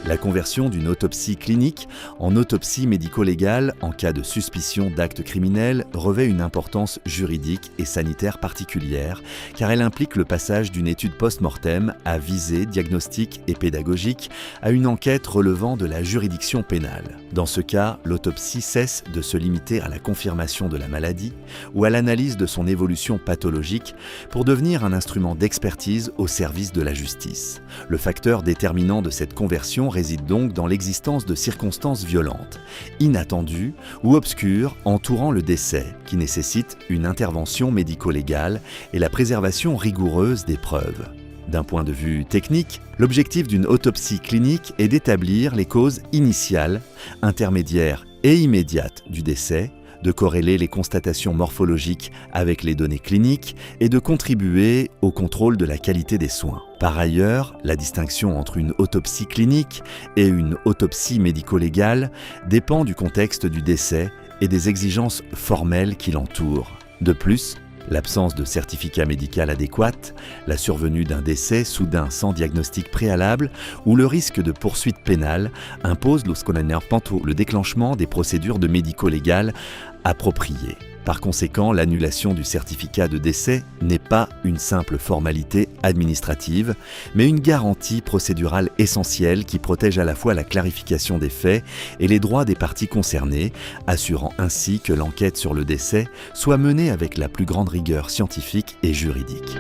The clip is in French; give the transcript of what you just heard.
La conversion d'une autopsie clinique en autopsie médico-légale en cas de suspicion d'acte criminel revêt une importance juridique et sanitaire particulière, car elle implique le passage d'une étude post-mortem à visée diagnostique et pédagogique à une enquête relevant de la juridiction pénale. Dans ce cas, l'autopsie cesse de se limiter à la confirmation de la maladie ou à l'analyse de son évolution pathologique pour devenir un instrument d'expertise au service de la justice. Le facteur déterminant de cette conversion réside donc dans l'existence de circonstances violentes, inattendues ou obscures entourant le décès, qui nécessitent une intervention médico-légale et la préservation rigoureuse des preuves. D'un point de vue technique, l'objectif d'une autopsie clinique est d'établir les causes initiales, intermédiaires et immédiates du décès, de corréler les constatations morphologiques avec les données cliniques et de contribuer au contrôle de la qualité des soins. Par ailleurs, la distinction entre une autopsie clinique et une autopsie médico-légale dépend du contexte du décès et des exigences formelles qui l'entourent. De plus, l'absence de certificat médical adéquat, la survenue d'un décès soudain sans diagnostic préalable ou le risque de poursuite pénale imposent le déclenchement des procédures de médico-légales appropriées. Par conséquent, l'annulation du certificat de décès n'est pas une simple formalité administrative, mais une garantie procédurale essentielle qui protège à la fois la clarification des faits et les droits des parties concernées, assurant ainsi que l'enquête sur le décès soit menée avec la plus grande rigueur scientifique et juridique.